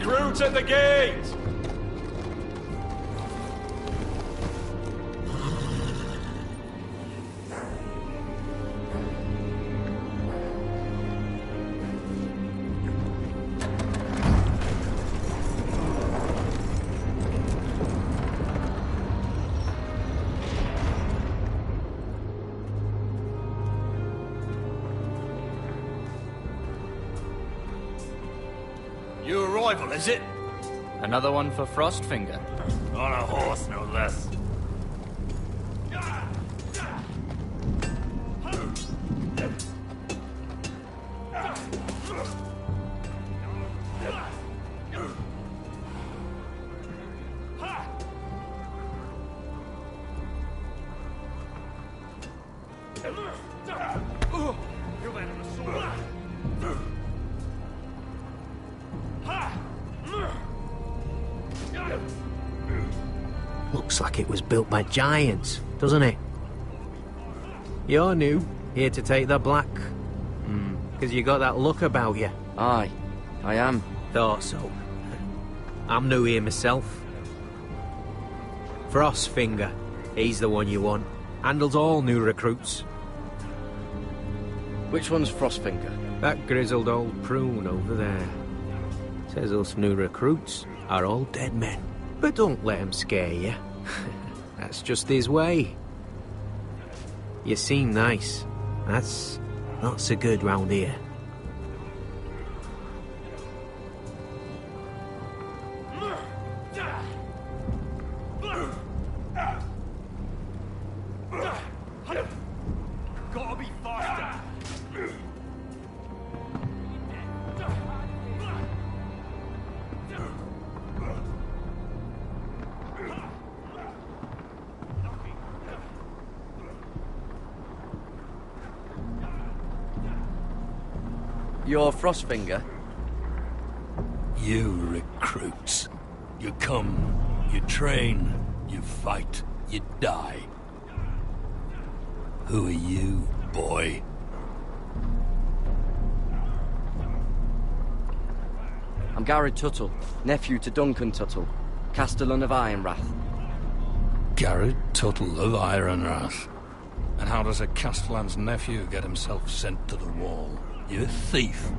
Recruits at the gate! New arrival, is it? Another one for Frostfinger. On a horse, no less. Looks like it was built by giants, doesn't it? You're new, here to take the black. Because you got that look about you. Aye, I am. Thought so. I'm new here myself. Frostfinger, he's the one you want. Handles all new recruits. Which one's Frostfinger? That grizzled old prune over there. Says us new recruits are all dead men. But don't let him scare you. That's just his way. You seem nice. That's not so good round here. Gotta be faster. You're Frostfinger? You recruits. You come, you train, you fight, you die. Who are you, boy? I'm Garrett Tuttle, nephew to Duncan Tuttle, Castellan of Ironrath. Garrett Tuttle of Ironrath. And how does a Castellan's nephew get himself sent to the wall? You a thief.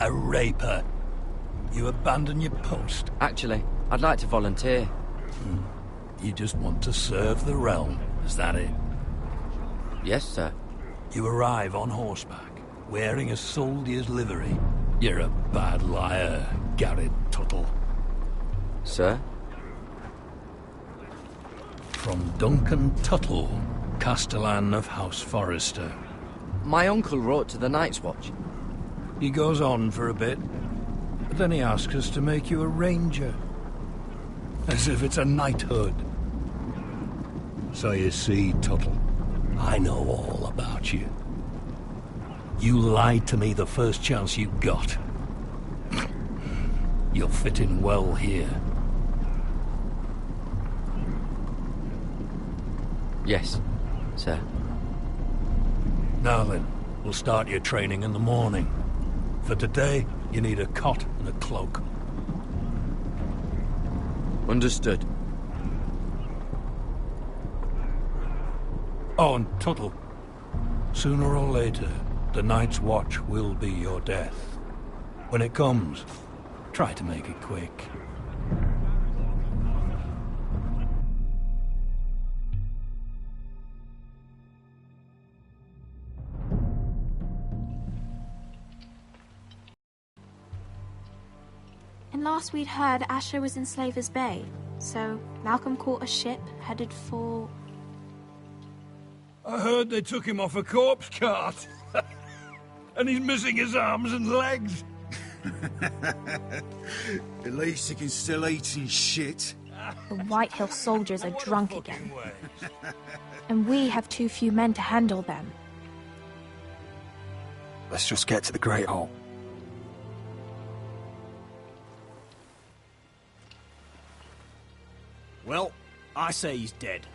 A raper. You abandon your post. Actually, I'd like to volunteer. You just want to serve the realm, is that it? Yes, sir. You arrive on horseback, wearing a soldier's livery. You're a bad liar, Garrett Tuttle. Sir? From Duncan Tuttle, Castellan of House Forrester. My uncle wrote to the Night's Watch. He goes on for a bit, but then he asks us to make you a ranger. As if it's a knighthood. So you see, Tuttle, I know all about you. You lied to me the first chance you got. You'll fit in well here. Yes, sir. Now then, we'll start your training in the morning. For today, you need a cot and a cloak. Understood. Oh, and Tuttle, sooner or later, the Night's Watch will be your death. When it comes, try to make it quick. And last we'd heard, Asher was in Slaver's Bay, so Malcolm caught a ship headed for... I heard they took him off a corpse cart. And he's missing his arms and legs. At least he can still eat and shit. The White Hill soldiers are drunk again. And we have too few men to handle them. Let's just get to the Great Hall. Well, I say he's dead.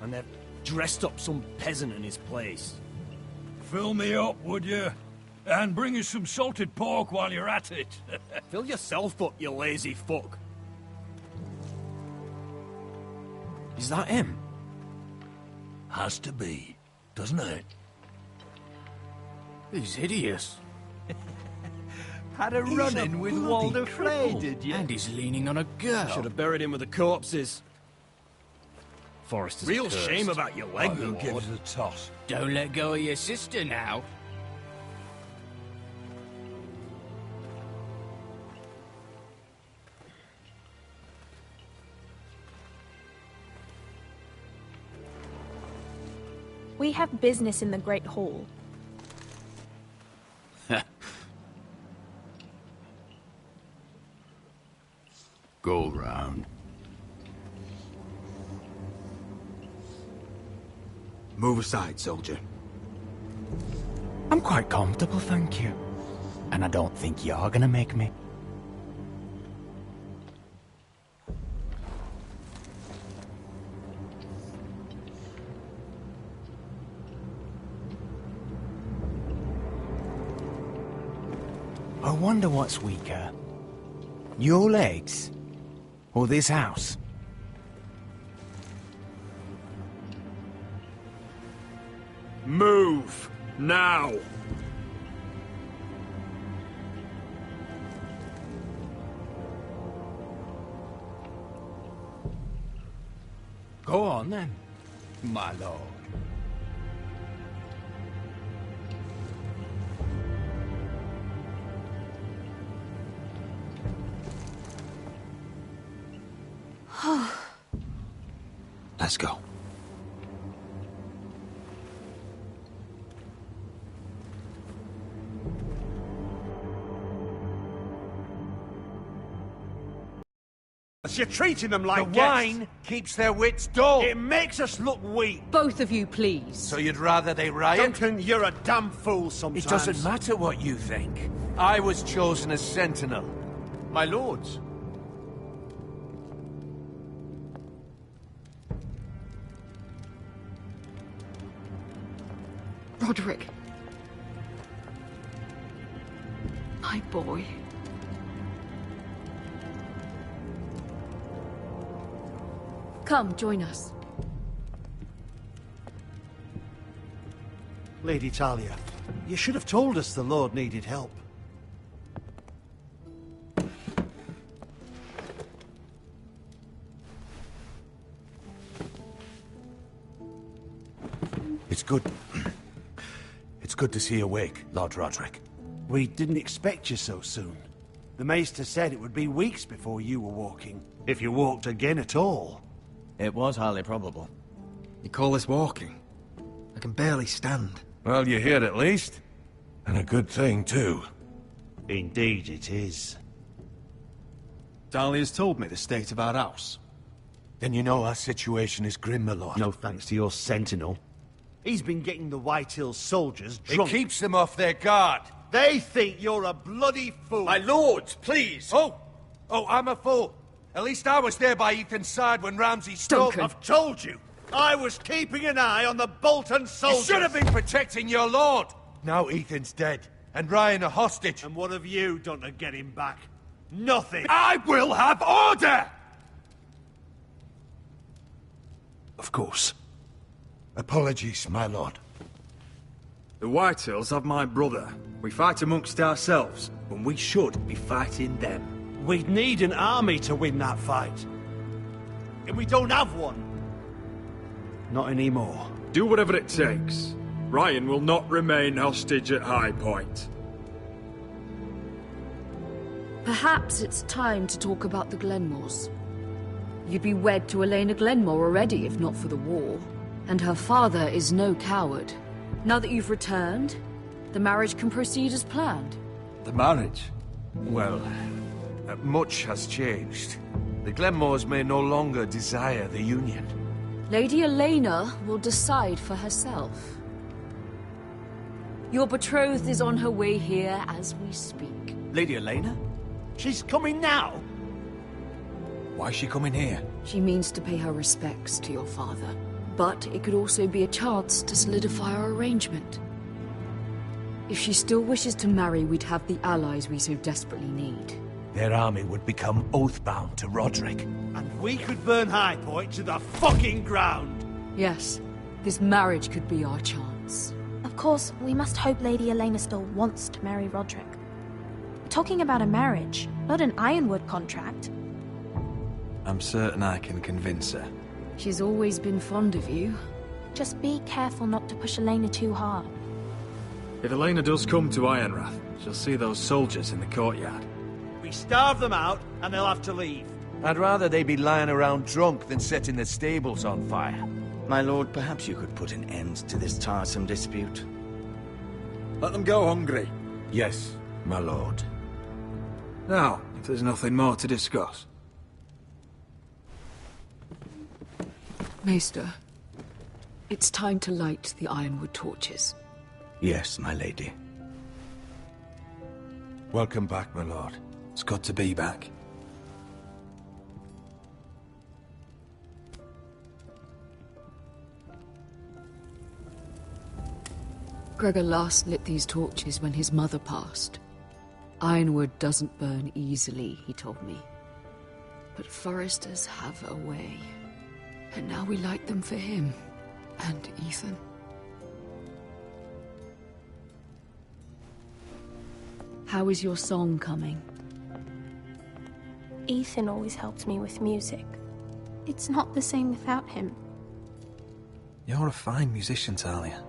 And they've dressed up some peasant in his place. Fill me up, would you? And bring us some salted pork while you're at it. Fill yourself up, you lazy fuck. Is that him? Has to be, doesn't it? He's hideous. Had a run-in with Walder Frey, did you? And he's leaning on a girl. Should have buried him with the corpses. Forrester's real cursed. Shame about your leg, Who Lord. gives a toss? Don't let go of your sister now. We have business in the Great Hall. Go round. Move aside, soldier. I'm quite comfortable, thank you. And I don't think you're gonna make me. I wonder what's weaker. Your legs? Or this house? Move! Now! Go on then, my lord. Let's go. You're treating them like The guests. wine keeps their wits dull. It makes us look weak. Both of you, please. So you'd rather they riot? Duncan, you're a damn fool sometimes. It doesn't matter what you think. I was chosen as sentinel. My lords. Roderick. My boy. Come, join us. Lady Talia, you should have told us the Lord needed help. It's good. It's good to see you awake, Lord Roderick. We didn't expect you so soon. The Maester said it would be weeks before you were walking, if you walked again at all. It was highly probable. You call this walking? I can barely stand. Well, you're here at least. And a good thing, too. Indeed it is. Dahlia's told me the state of our house. Then you know our situation is grim, my lord. No thanks to your sentinel. He's been getting the White Hills soldiers drunk. It keeps them off their guard. They think you're a bloody fool. My lords, please! Oh, I'm a fool. At least I was there by Ethan's side when Ramsay stole... Duncan. I've told you. I was keeping an eye on the Bolton soldiers. You should have been protecting your lord. Now Ethan's dead, and Ryan a hostage. And what have you done to get him back? Nothing. I will have order! Of course. Apologies, my lord. The Whitehills have my brother. We fight amongst ourselves, when we should be fighting them. We'd need an army to win that fight. And we don't have one. Not anymore. Do whatever it takes. Ryan will not remain hostage at High Point. Perhaps it's time to talk about the Glenmores. You'd be wed to Elena Glenmore already, if not for the war. And her father is no coward. Now that you've returned, the marriage can proceed as planned. The marriage? Well, much has changed. The Glenmores may no longer desire the union. Lady Elena will decide for herself. Your betrothed is on her way here as we speak. Lady Elena? She's coming now. Why is she coming here? She means to pay her respects to your father. But it could also be a chance to solidify our arrangement. If she still wishes to marry, we'd have the allies we so desperately need. Their army would become oath-bound to Roderick. And we could burn High Point to the fucking ground! Yes, this marriage could be our chance. Of course, we must hope Lady Elena still wants to marry Roderick. We're talking about a marriage, not an Ironwood contract. I'm certain I can convince her. She's always been fond of you. Just be careful not to push Elena too hard. If Elena does come to Ironrath, she'll see those soldiers in the courtyard. We starve them out, and they'll have to leave. I'd rather they be lying around drunk than setting the stables on fire. My lord, perhaps you could put an end to this tiresome dispute. Let them go hungry. Yes, my lord. Now, if there's nothing more to discuss. Maester, it's time to light the Ironwood torches. Yes, my lady. Welcome back, my lord. It's good to be back. Gregor last lit these torches when his mother passed. Ironwood doesn't burn easily, he told me. But foresters have a way. And now we light them for him. And Ethan. How is your song coming? Ethan always helps me with music. It's not the same without him. You're a fine musician, Talia.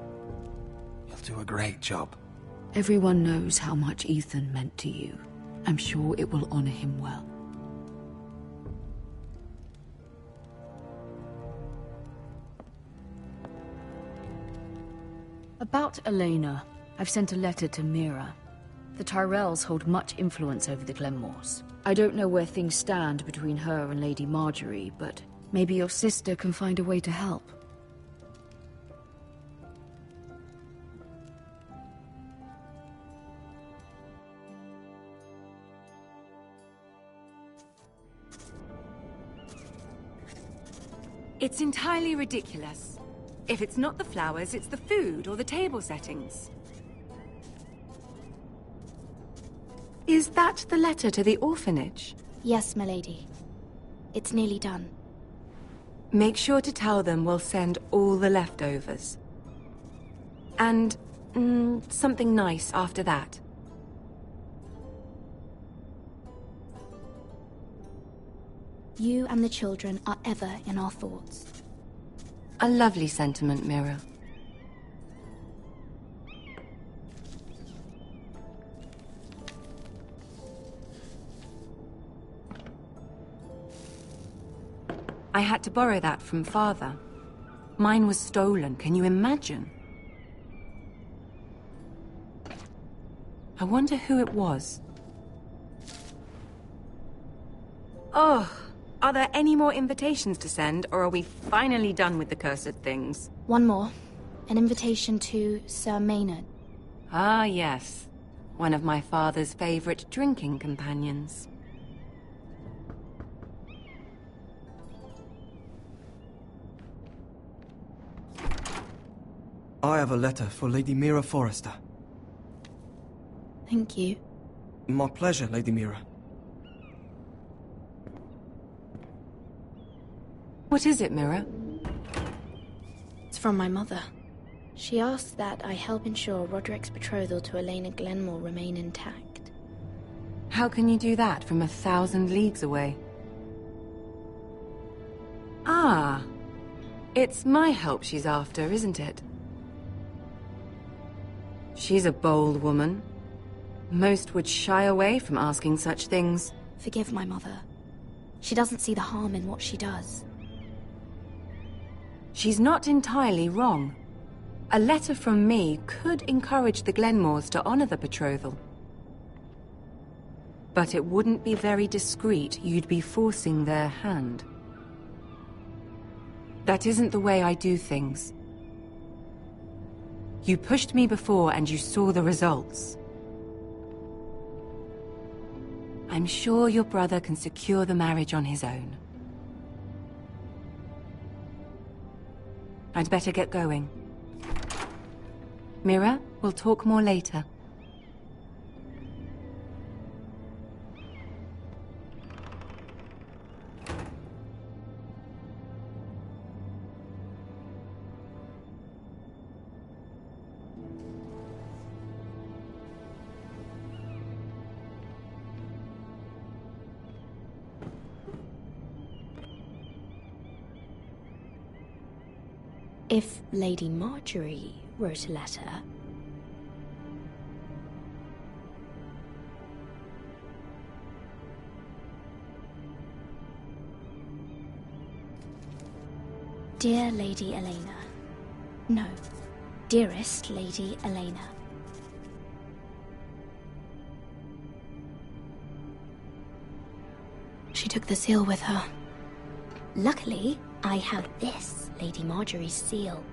You'll do a great job. Everyone knows how much Ethan meant to you. I'm sure it will honor him well. About Elena, I've sent a letter to Mira. The Tyrells hold much influence over the Glenmores. I don't know where things stand between her and Lady Marjorie, but maybe your sister can find a way to help. It's entirely ridiculous. If it's not the flowers, it's the food or the table settings. Is that the letter to the orphanage? Yes, my lady. It's nearly done. Make sure to tell them we'll send all the leftovers. And, something nice after that. You and the children are ever in our thoughts. A lovely sentiment, Mira. I had to borrow that from Father. Mine was stolen, can you imagine? I wonder who it was. Oh, are there any more invitations to send, or are we finally done with the cursed things? One more. An invitation to Sir Maynard. Ah, yes. One of my father's favorite drinking companions. I have a letter for Lady Mira Forrester. Thank you. My pleasure, Lady Mira. What is it, Mira? It's from my mother. She asks that I help ensure Roderick's betrothal to Elena Glenmore remain intact. How can you do that from 1,000 leagues away? Ah, it's my help she's after, isn't it? She's a bold woman. Most would shy away from asking such things. Forgive my mother. She doesn't see the harm in what she does. She's not entirely wrong. A letter from me could encourage the Glenmores to honor the betrothal. But it wouldn't be very discreet. You'd be forcing their hand. That isn't the way I do things. You pushed me before and you saw the results. I'm sure your brother can secure the marriage on his own. I'd better get going. Mira, we'll talk more later. If Lady Marjorie wrote a letter... Dear Lady Elena. No. Dearest Lady Elena. She took the seal with her. Luckily, I have this, Lady Marjorie's seal.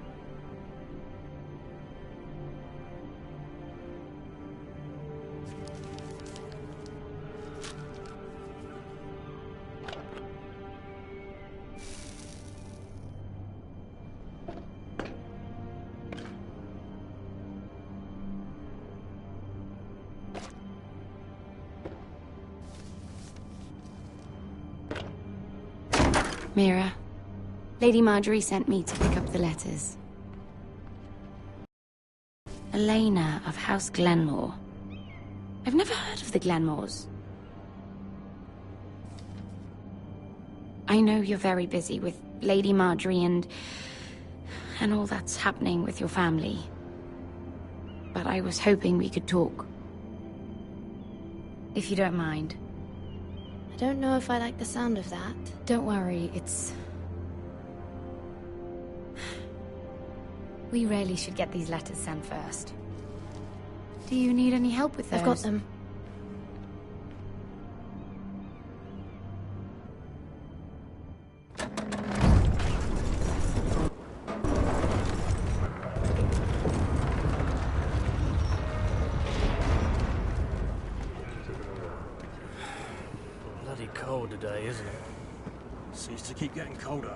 Mira, Lady Marjorie sent me to pick up the letters. Elena of House Glenmore. I've never heard of the Glenmores. I know you're very busy with Lady Marjorie and all that's happening with your family. But I was hoping we could talk. If you don't mind. I don't know if I like the sound of that. Don't worry, it's... We really should get these letters sent first. Do you need any help with those? I've got them. Bloody cold today, isn't it? Seems to keep getting colder.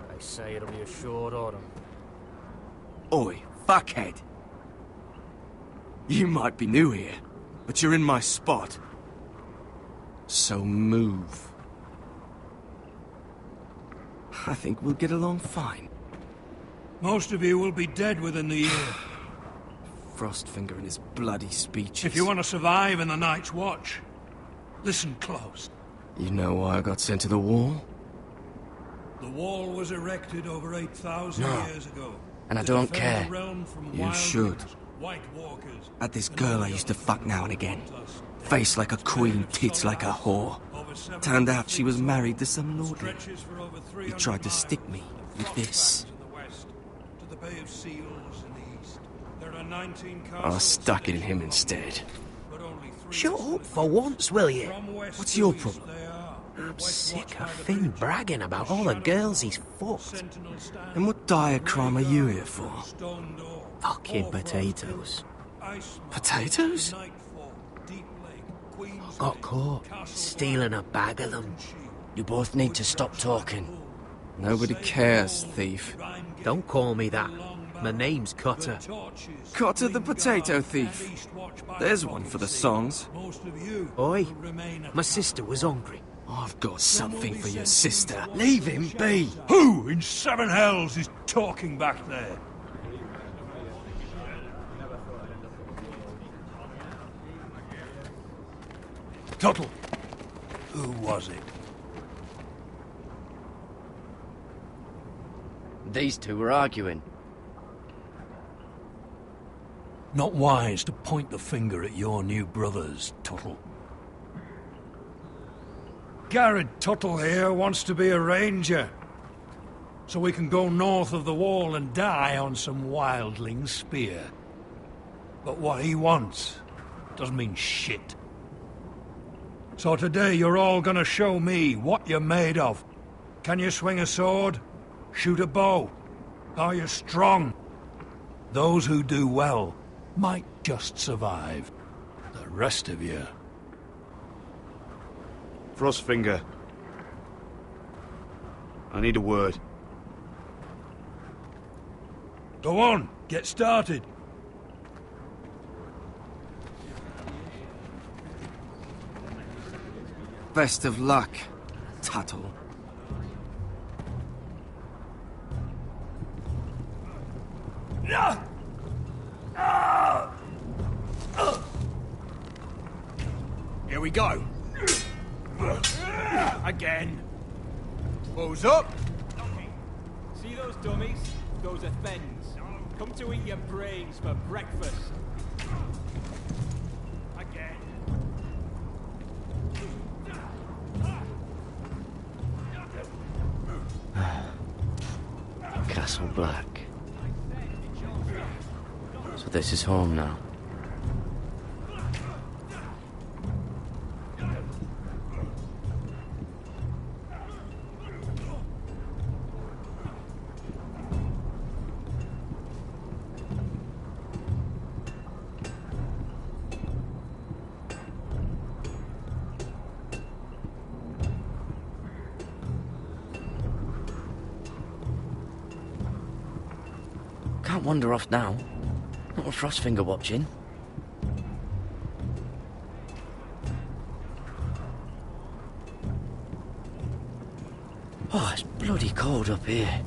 They say it'll be a short autumn. Oi, fuckhead. You might be new here, but you're in my spot. So move. I think we'll get along fine. Most of you will be dead within the year. Frostfinger and his bloody speeches. If you want to survive in the Night's Watch, listen close. You know why I got sent to the wall? The wall was erected over 8,000 years ago. And I don't care. You should. White walkers, Had this girl I used to fuck now and again. Face like a queen, tits like a whore. Turned out she was married to some lordling. He tried to stick me with this. I stuck it in him instead. Shut up for once, will you? What's your problem? I'm sick of Finn bragging about all the girls he's fucked. And what dire crime are you here for? Fucking potatoes. Potatoes? Got caught stealing a bag of them. You both need to stop talking. Nobody cares, thief. Don't call me that. My name's Cutter. Cutter the potato thief. There's one for the songs. Oi, my sister was hungry. I've got something for your sister. Leave him be! Who in seven hells is talking back there? Tuttle. Who was it? These two were arguing. Not wise to point the finger at your new brothers, Tuttle. Garrett Tuttle here wants to be a ranger. So we can go north of the wall and die on some wildling spear. But what he wants doesn't mean shit. So today you're all gonna show me what you're made of. Can you swing a sword? Shoot a bow? Are you strong? Those who do well might just survive. The rest of you... Frostfinger. I need a word. Go on, get started. Best of luck, Tuttle. Here we go. Again. Who's up? See those dummies? Those are thens. Come to eat your brains for breakfast. Again. Castle Black. So this is home now. Can't wander off now. Not with Frostfinger watching. Oh, it's bloody cold up here.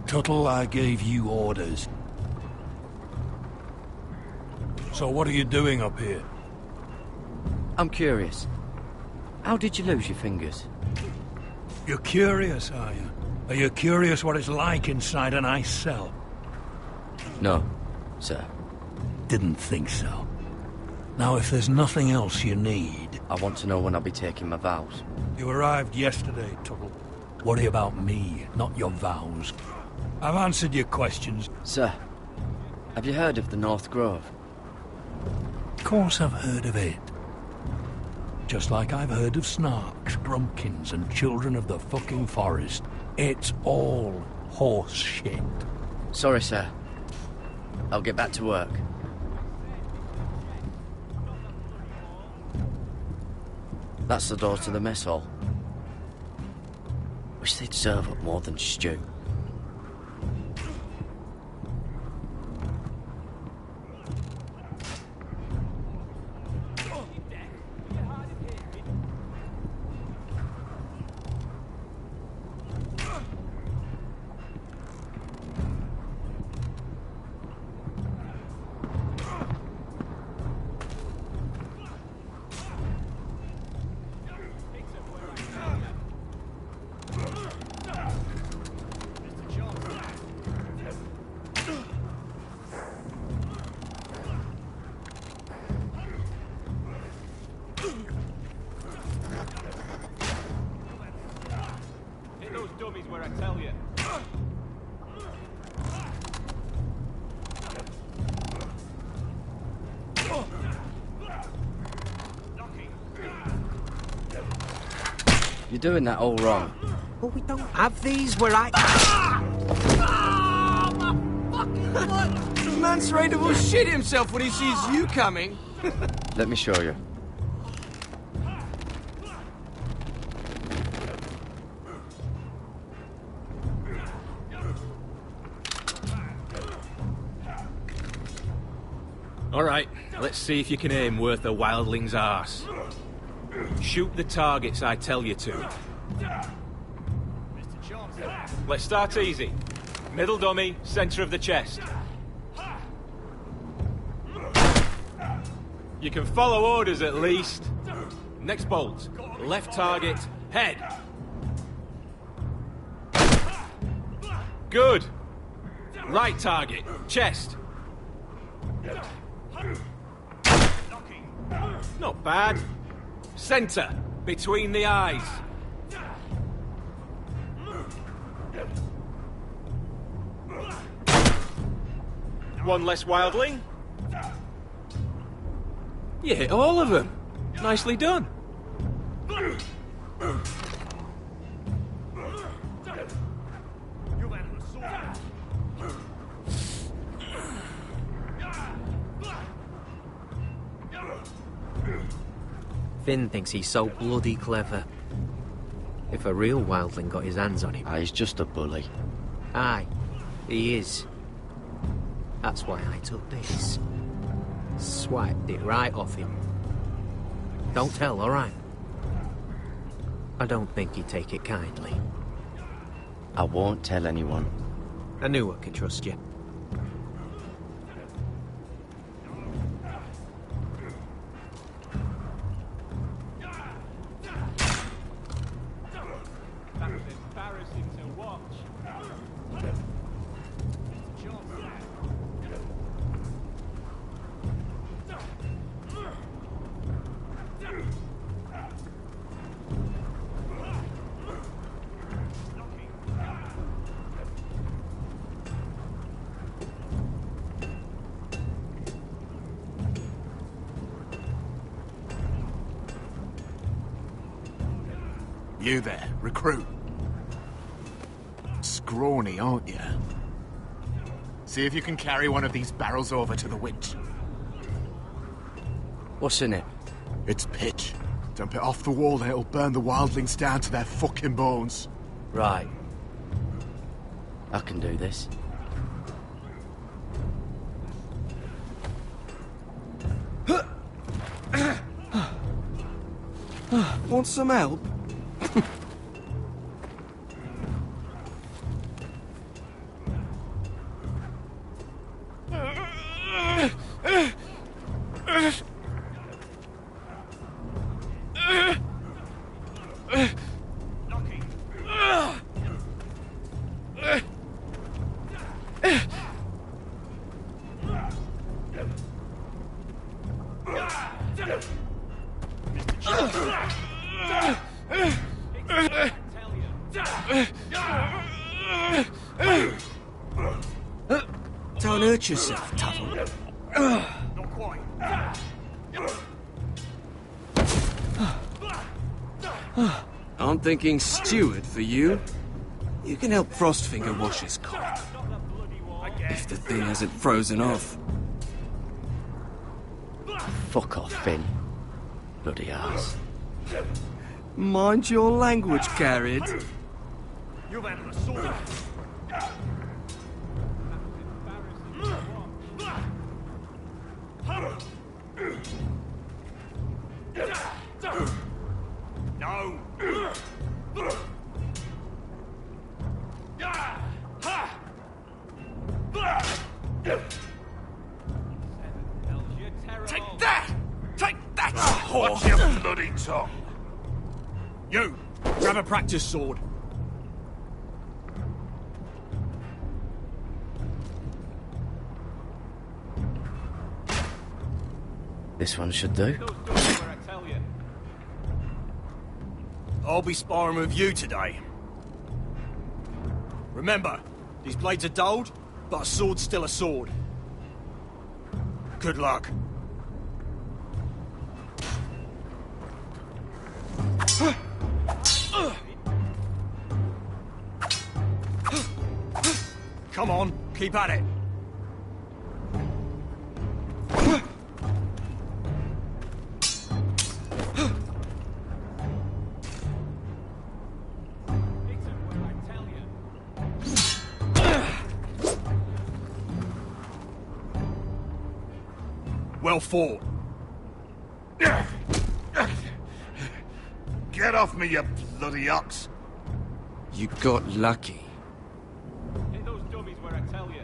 Tuttle, I gave you orders. So what are you doing up here? I'm curious. How did you lose your fingers? You're curious, are you? Are you curious what it's like inside an ice cell? No, sir. Didn't think so. Now, if there's nothing else you need... I want to know when I'll be taking my vows. You arrived yesterday, Tuttle. Worry about me, not your vows. I've answered your questions. Sir, have you heard of the North Grove? Of course I've heard of it. Just like I've heard of Snarks, Grumpkins, and Children of the fucking Forest. It's all horse shit. Sorry, sir. I'll get back to work. That's the door to the mess hall. Wish they'd serve up more than stew. Dummies where I tell you. You're doing that all wrong. But we don't have these where I... The man's ready to shit himself when he sees you coming. Let me show you. All right, let's see if you can aim worth a wildling's arse. Shoot the targets I tell you to. Let's start easy. Middle dummy, center of the chest. You can follow orders at least. Next bolt. Left target, head. Good. Right target, chest. Not bad. Center, between the eyes. One less wildling. You hit all of them. Nicely done. Finn thinks he's so bloody clever. If a real wildling got his hands on him... He's just a bully. Aye, he is. That's why I took this. Swiped it right off him. Don't tell, alright? I don't think he'd take it kindly. I won't tell anyone. I knew I could trust you. You there, recruit. Scrawny, aren't you? See if you can carry one of these barrels over to the winch. What's in it? It's pitch. Dump it off the wall and it'll burn the wildlings down to their fucking bones. Right. I can do this. Want some help? Don't hurt yourself, Tuttle. Not quite. I'm thinking steward for you. You can help Frostfinger wash his cock. If the thing hasn't frozen off. Fuck off, Finn. Bloody ass. Mind your language, Garrett. You've had an assault. No. Take that! Take that! Watch your bloody tongue. You, grab a practice sword. This one should do. I'll be sparring with you today. Remember, these blades are dulled, but a sword's still a sword. Good luck. Come on, keep at it. Well fought. Get off me, you bloody ox! You got lucky. Hit those dummies where I tell you.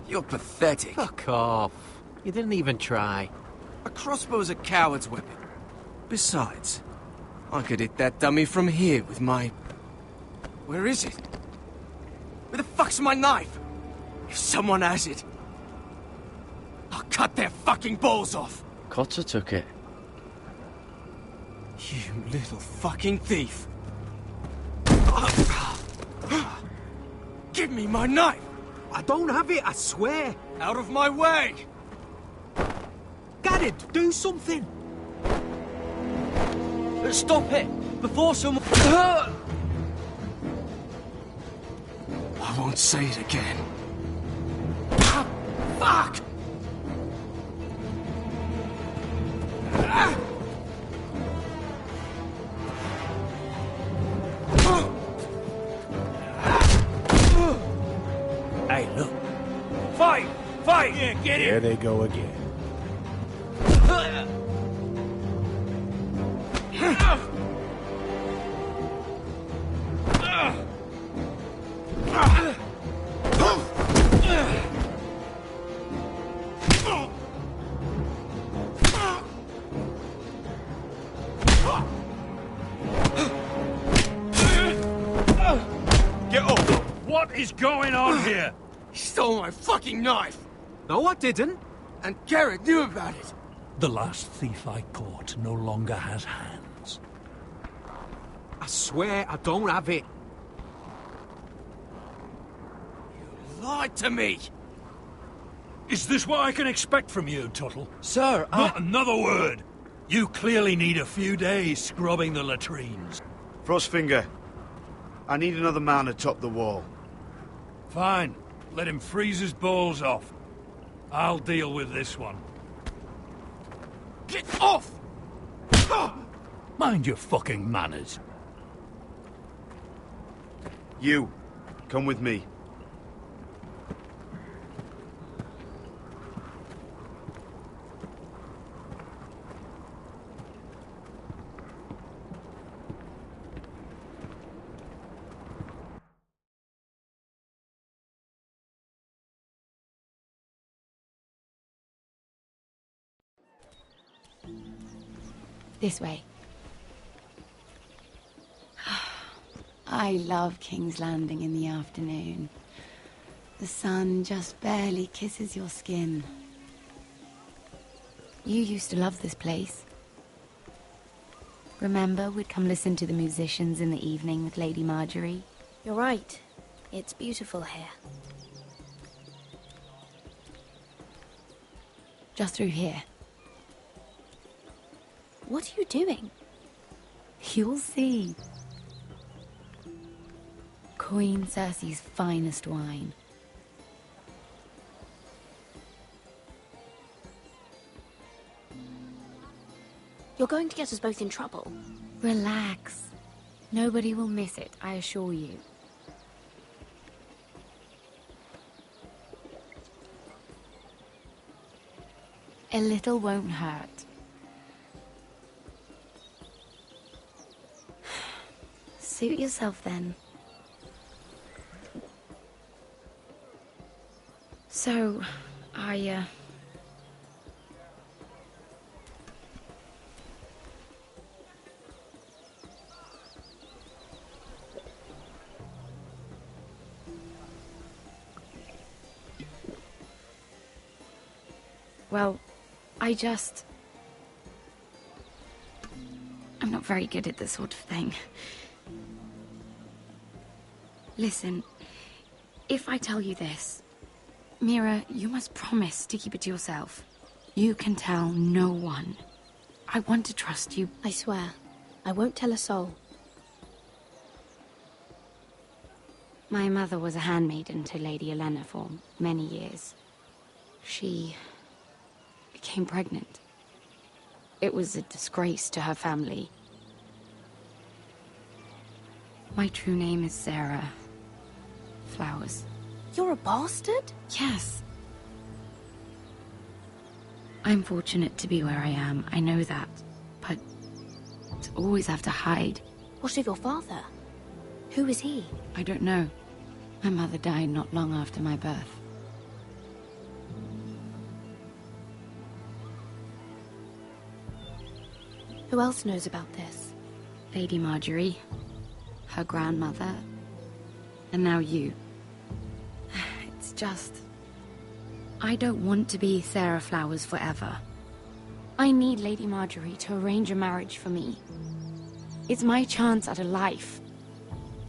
You're pathetic. Fuck off. You didn't even try. A crossbow's a coward's weapon. Besides, I could hit that dummy from here with my... Where is it? Where the fuck's my knife? If someone has it, I'll cut their fucking balls off. Cotter took it. You little fucking thief! Give me my knife! I don't have it, I swear! Out of my way! Garrett, do something! Stop it! Before someone... I won't say it again. Fuck! Hey, look. Fight! Fight! Yeah, get There it! they go again. Get up! What is going on here? He stole my fucking knife! No, I didn't. And Garrett knew about it! The last thief I caught no longer has hands. I swear I don't have it. You lied to me! Is this what I can expect from you, Tuttle? Sir, Not another word! You clearly need a few days scrubbing the latrines. Frostfinger, I need another man atop the wall. Fine. Let him freeze his balls off. I'll deal with this one. Get off! Mind your fucking manners. You, come with me. This way. I love King's Landing in the afternoon. The sun just barely kisses your skin. You used to love this place. Remember, we'd come listen to the musicians in the evening with Lady Marjorie? You're right. It's beautiful here. Just through here. What are you doing? You'll see. Queen Cersei's finest wine. You're going to get us both in trouble. Relax. Nobody will miss it, I assure you. A little won't hurt. Suit yourself then. So, well, I'm not very good at this sort of thing. Listen, if I tell you this, Mira, you must promise to keep it to yourself. You can tell no one. I want to trust you. I swear, I won't tell a soul. My mother was a handmaiden to Lady Olenna for many years. She became pregnant. It was a disgrace to her family. My true name is Sarah Flowers. You're a bastard? Yes. I'm fortunate to be where I am, I know that. But to always have to hide. What of your father? Who is he? I don't know. My mother died not long after my birth. Who else knows about this? Lady Marjorie, her grandmother, and now you. It's just... I don't want to be Sarah Flowers forever. I need Lady Marjorie to arrange a marriage for me. It's my chance at a life.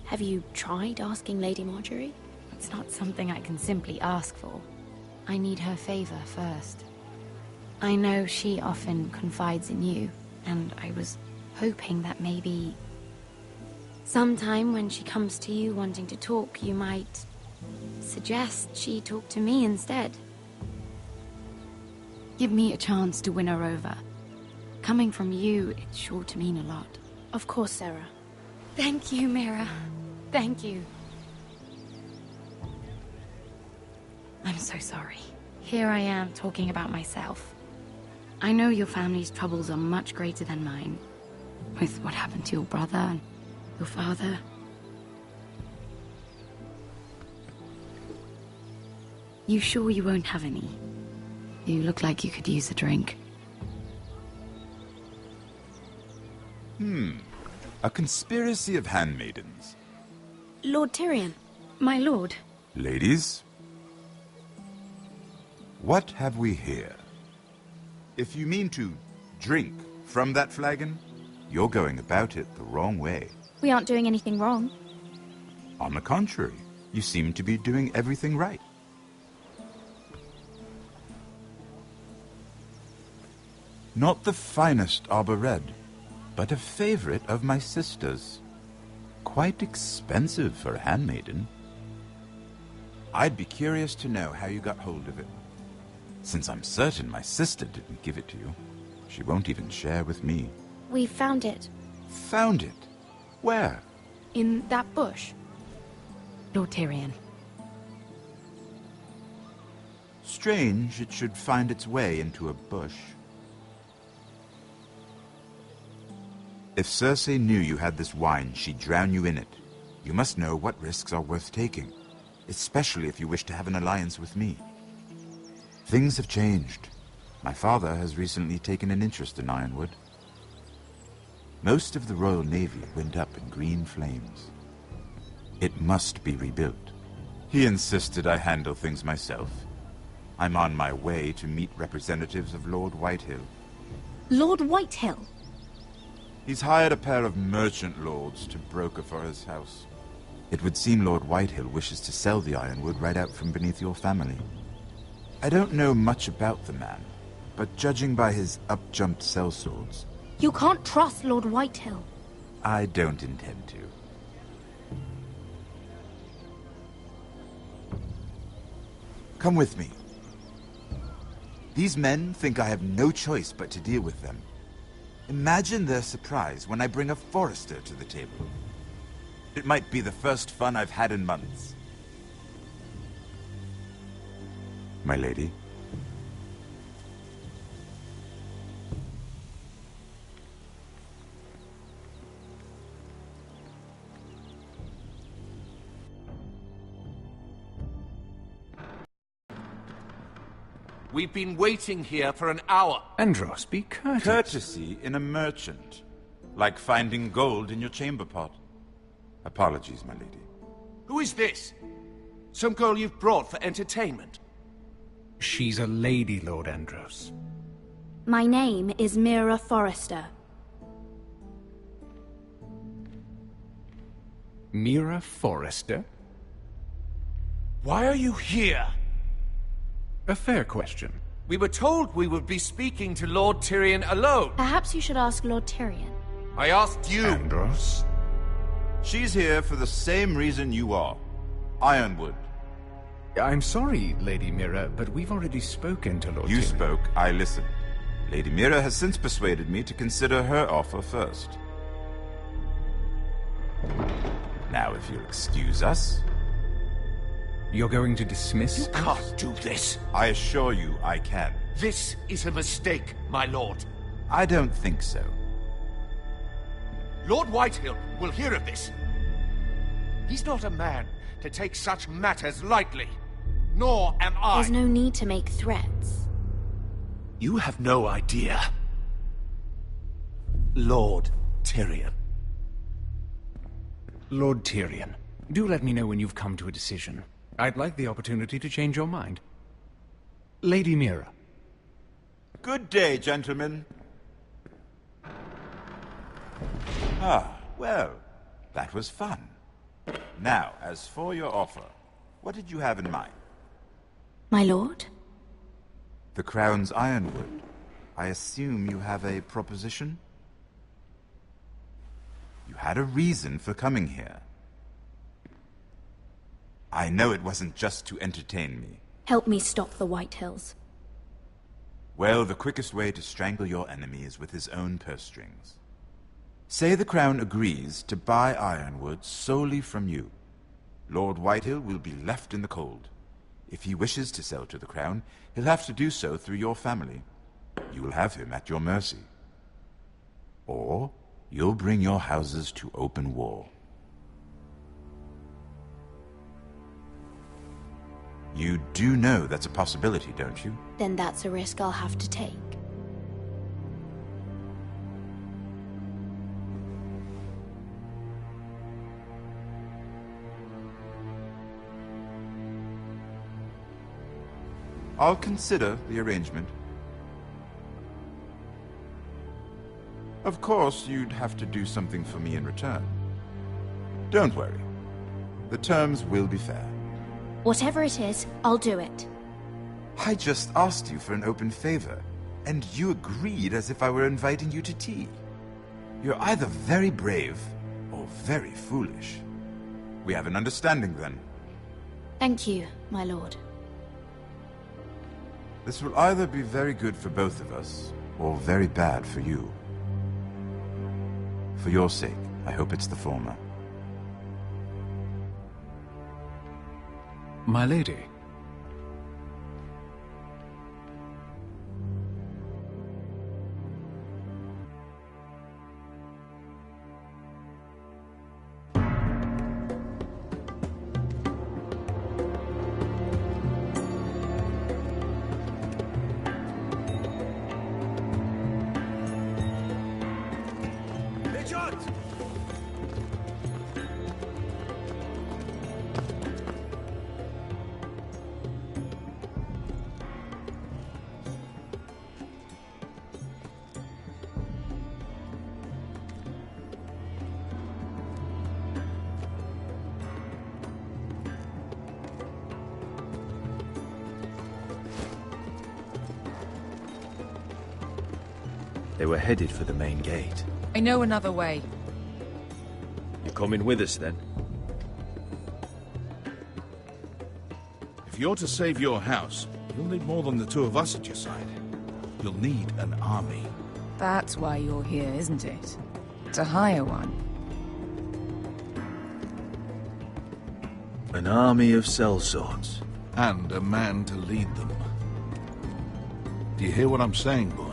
Have you tried asking Lady Marjorie? It's not something I can simply ask for. I need her favor first. I know she often confides in you, and I was hoping that maybe sometime when she comes to you wanting to talk, you might suggest she talk to me instead. Give me a chance to win her over. Coming from you, it's sure to mean a lot. Of course, Sarah. Thank you, Mira. Thank you. I'm so sorry. Here I am talking about myself. I know your family's troubles are much greater than mine. With what happened to your brother and your father. You sure you won't have any? You look like you could use a drink. A conspiracy of handmaidens. Lord Tyrion. My lord. Ladies, what have we here? If you mean to drink from that flagon, you're going about it the wrong way. We aren't doing anything wrong. On the contrary, you seem to be doing everything right. Not the finest arbor red, but a favorite of my sister's. Quite expensive for a handmaiden. I'd be curious to know how you got hold of it. Since I'm certain my sister didn't give it to you, she won't even share with me. We found it. Found it? Where? In that bush. Lord Tyrion. Strange it should find its way into a bush. If Cersei knew you had this wine, she'd drown you in it. You must know what risks are worth taking, especially if you wish to have an alliance with me. Things have changed. My father has recently taken an interest in Ironwood. Most of the Royal Navy went up in green flames. It must be rebuilt. He insisted I handle things myself. I'm on my way to meet representatives of Lord Whitehill. Lord Whitehill? He's hired a pair of merchant lords to broker for his house. It would seem Lord Whitehill wishes to sell the Ironwood right out from beneath your family. I don't know much about the man, but judging by his up-jumped sellswords... You can't trust Lord Whitehill. I don't intend to. Come with me. These men think I have no choice but to deal with them. Imagine their surprise when I bring a Forester to the table. It might be the first fun I've had in months. My lady. We've been waiting here for an hour. Andros, be courteous. Courtesy in a merchant. Like finding gold in your chamber pot. Apologies, my lady. Who is this? Some girl you've brought for entertainment? She's a lady, Lord Andros. My name is Mira Forrester. Mira Forrester? Why are you here? A fair question. We were told we would be speaking to Lord Tyrion alone. Perhaps you should ask Lord Tyrion. I asked you. Andros? She's here for the same reason you are. Ironwood. I'm sorry, Lady Mira, but we've already spoken to Lord You Tyrion. spoke, I listened. Lady Mira has since persuaded me to consider her offer first. Now, if you'll excuse us... You're going to dismiss You can't do this. I assure you I can. This is a mistake, my lord. I don't think so. Lord Whitehill will hear of this. He's not a man to take such matters lightly. Nor am I. There's no need to make threats. You have no idea. Lord Tyrion. Lord Tyrion, do let me know when you've come to a decision. I'd like the opportunity to change your mind. Lady Mira. Good day, gentlemen. Ah, well, that was fun. Now, as for your offer, what did you have in mind? My lord? The Crown's Ironwood. I assume you have a proposition? You had a reason for coming here. I know it wasn't just to entertain me. Help me stop the White Hills. Well, the quickest way to strangle your enemy is with his own purse strings. Say the Crown agrees to buy Ironwood solely from you. Lord Whitehill will be left in the cold. If he wishes to sell to the Crown, he'll have to do so through your family. You will have him at your mercy. Or you'll bring your houses to open war. You do know that's a possibility, don't you? Then that's a risk I'll have to take. I'll consider the arrangement. Of course, you'd have to do something for me in return. Don't worry. The terms will be fair. Whatever it is, I'll do it. I just asked you for an open favor, and you agreed as if I were inviting you to tea. You're either very brave or very foolish. We have an understanding then. Thank you, my lord. This will either be very good for both of us, or very bad for you. For your sake, I hope it's the former. My lady. They were headed for the main gate. I know another way. You coming with us, then? If you're to save your house, you'll need more than the two of us at your side. You'll need an army. That's why you're here, isn't it? To hire one. An army of sellswords. And a man to lead them. Do you hear what I'm saying, boy?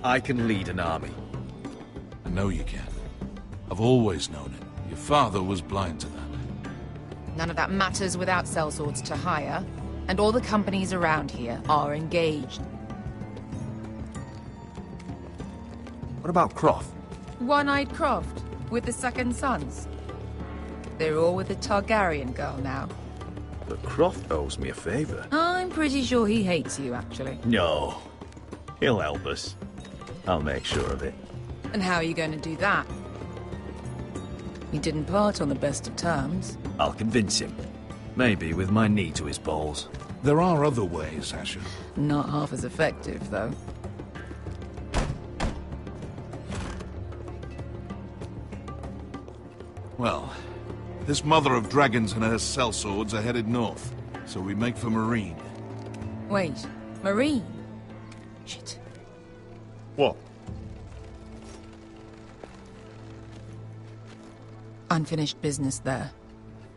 I can lead an army. I know you can. I've always known it. Your father was blind to that. None of that matters without sellswords to hire, and all the companies around here are engaged. What about Croft? One-eyed Croft, with the second sons. They're all with the Targaryen girl now. But Croft owes me a favor. I'm pretty sure he hates you, actually. No. He'll help us. I'll make sure of it. And how are you going to do that? We didn't part on the best of terms. I'll convince him. Maybe with my knee to his balls. There are other ways, Asher. Not half as effective, though. Well, this mother of dragons and her sellswords are headed north, so we make for Marine. Wait, Marine? Shit. What? Unfinished business there.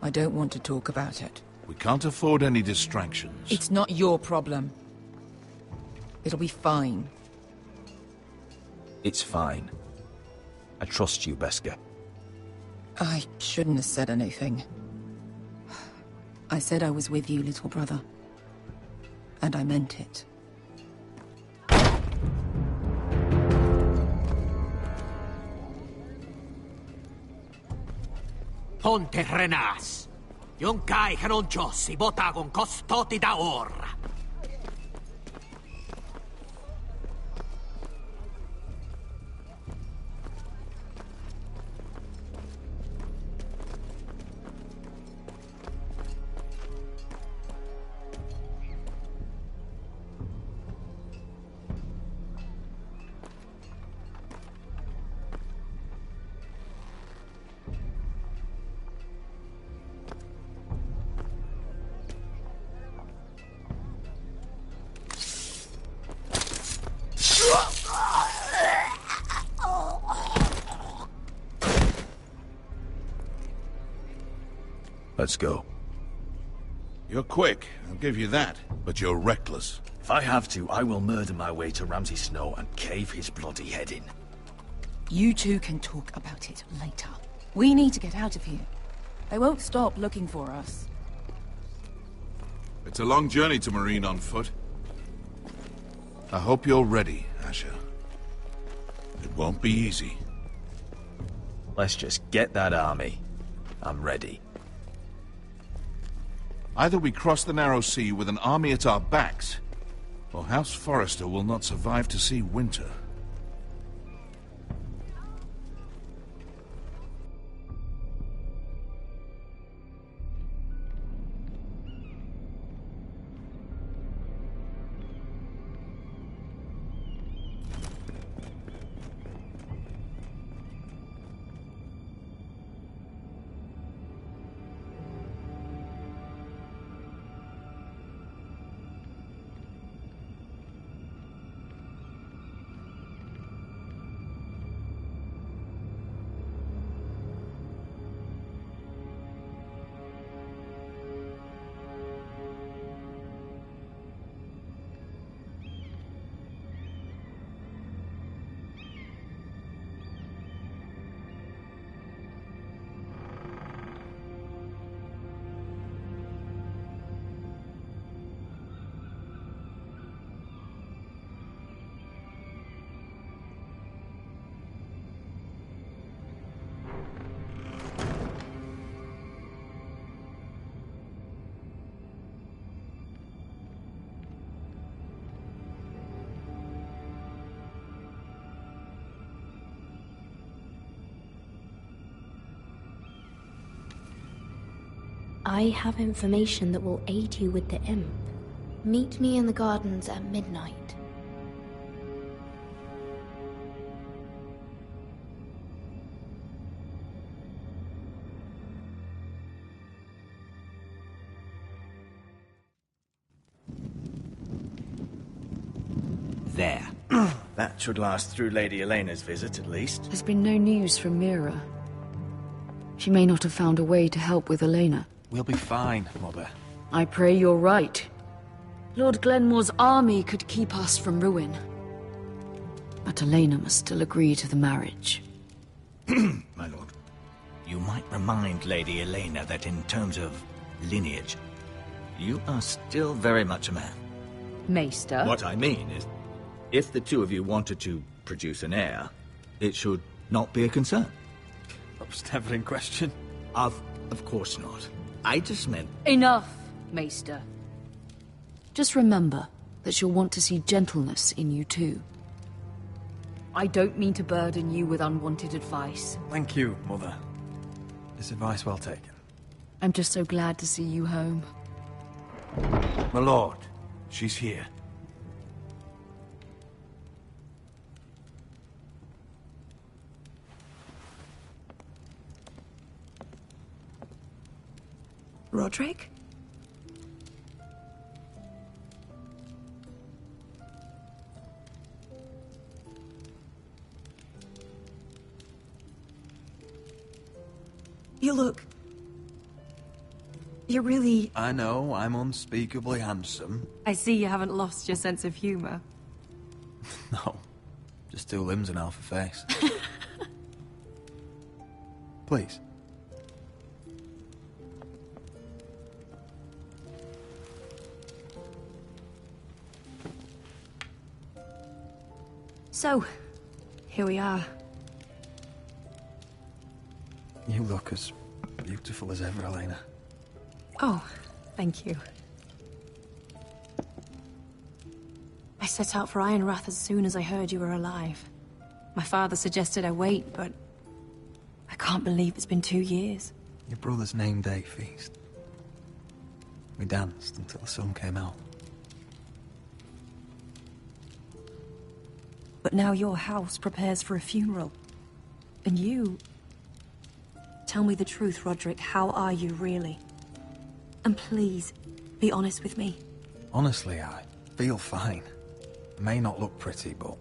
I don't want to talk about it. We can't afford any distractions. It's not your problem. It'll be fine. It's fine. I trust you, Beskar. I shouldn't have said anything. I said I was with you, little brother. And I meant it. Ponte Renas. Yung kai kanoncho si botagon kostoti da ora. Let's go. You're quick, I'll give you that, but you're reckless. If I have to, I will murder my way to Ramsay Snow and cave his bloody head in. You two can talk about it later. We need to get out of here. They won't stop looking for us. It's a long journey to Marine on foot. I hope you're ready, Asher. It won't be easy. Let's just get that army. I'm ready. Either we cross the narrow sea with an army at our backs, or House Forrester will not survive to see winter. I have information that will aid you with the imp. Meet me in the gardens at midnight. There. That should last through Lady Elena's visit, at least. There's been no news from Mira. She may not have found a way to help with Elena. We'll be fine, Mother. I pray you're right. Lord Glenmore's army could keep us from ruin. But Elena must still agree to the marriage. My lord, you might remind Lady Elena that in terms of lineage, you are still very much a man. Maester? What I mean is, if the two of you wanted to produce an heir, it should not be a concern. That was never in question. Of course not. I just meant... Enough, Maester. Just remember that she'll want to see gentleness in you too. I don't mean to burden you with unwanted advice. Thank you, Mother. This advice well taken. I'm just so glad to see you home. My lord, she's here. Roderick? You look... You're really... I know, I'm unspeakably handsome. I see you haven't lost your sense of humor. No, just two limbs and half a face. Please. So, here we are. You look as beautiful as ever, Elena. Oh, thank you. I set out for Ironrath as soon as I heard you were alive. My father suggested I wait, but I can't believe it's been 2 years. Your brother's name day feast. We danced until the sun came out. But now your house prepares for a funeral. And you... Tell me the truth, Roderick. How are you, really? And please, be honest with me. Honestly, I feel fine. I may not look pretty, but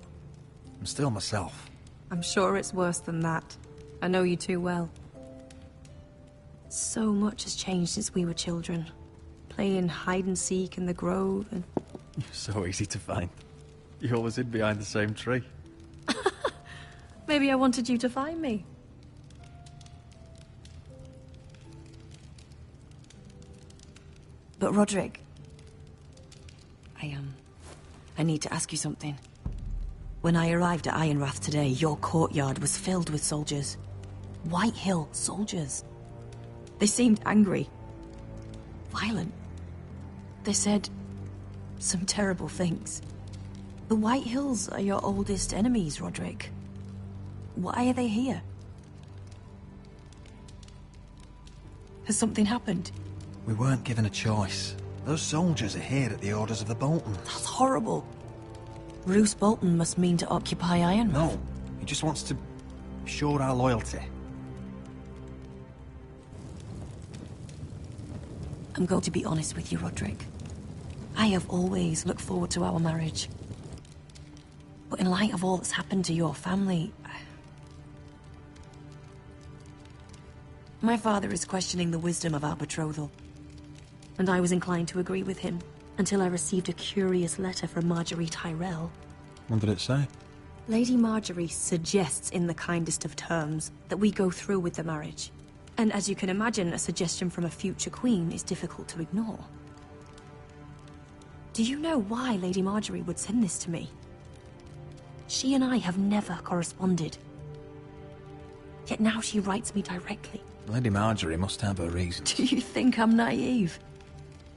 I'm still myself. I'm sure it's worse than that. I know you too well. So much has changed since we were children. Playing hide and seek in the grove and... You're so easy to find. You always hid behind the same tree. Maybe I wanted you to find me. But Roderick... I need to ask you something. When I arrived at Ironrath today, your courtyard was filled with soldiers. White Hill soldiers. They seemed angry. Violent. They said some terrible things. The White Hills are your oldest enemies, Roderick. Why are they here? Has something happened? We weren't given a choice. Those soldiers are here at the orders of the Boltons. That's horrible. Roose Bolton must mean to occupy Ironrath. No, he just wants to show our loyalty. I'm going to be honest with you, Roderick. I have always looked forward to our marriage. But in light of all that's happened to your family... My father is questioning the wisdom of our betrothal. And I was inclined to agree with him, until I received a curious letter from Marjorie Tyrell. What did it say? Lady Marjorie suggests in the kindest of terms that we go through with the marriage. And as you can imagine, a suggestion from a future queen is difficult to ignore. Do you know why Lady Marjorie would send this to me? She and I have never corresponded. Yet now she writes me directly. Lady Marjorie must have her reasons. Do you think I'm naive?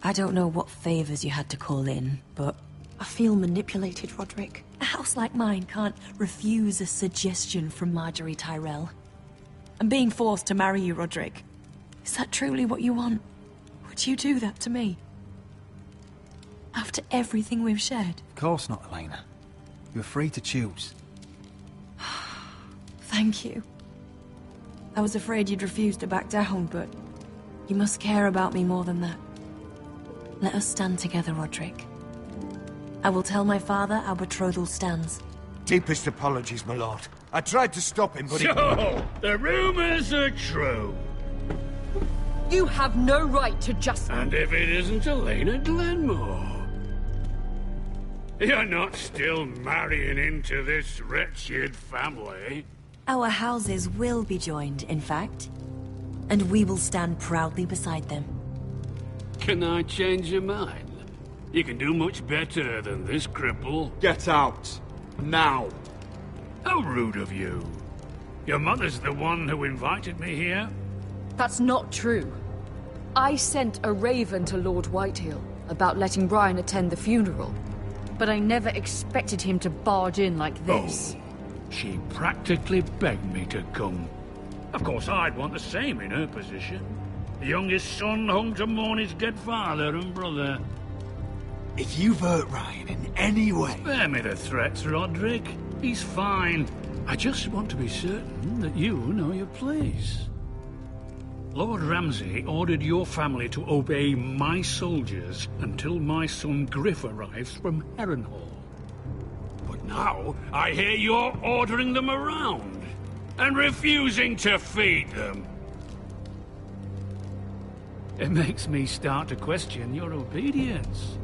I don't know what favors you had to call in, but I feel manipulated, Roderick. A house like mine can't refuse a suggestion from Marjorie Tyrell. I'm being forced to marry you, Roderick. Is that truly what you want? Would you do that to me? After everything we've shared? Of course not, Elena. You're free to choose. Thank you. I was afraid you'd refuse to back down, but you must care about me more than that. Let us stand together, Roderick. I will tell my father our betrothal stands. Deepest apologies, my lord. I tried to stop him, but So, the rumors are true. You have no right to just... And if it isn't Elena Glenmore? You're not still marrying into this wretched family? Our houses will be joined, in fact. And we will stand proudly beside them. Can I change your mind? You can do much better than this cripple. Get out. Now. How rude of you. Your mother's the one who invited me here? That's not true. I sent a raven to Lord Whitehill about letting Brian attend the funeral. But I never expected him to barge in like this. Oh, she practically begged me to come. Of course, I'd want the same in her position. The youngest son home to mourn his dead father and brother. If you've hurt Ryan in any way... Spare me the threats, Roderick. He's fine. I just want to be certain that you know your place. Lord Ramsay ordered your family to obey my soldiers until my son Griff arrives from Harrenhal. But now, I hear you're ordering them around and refusing to feed them. It makes me start to question your obedience.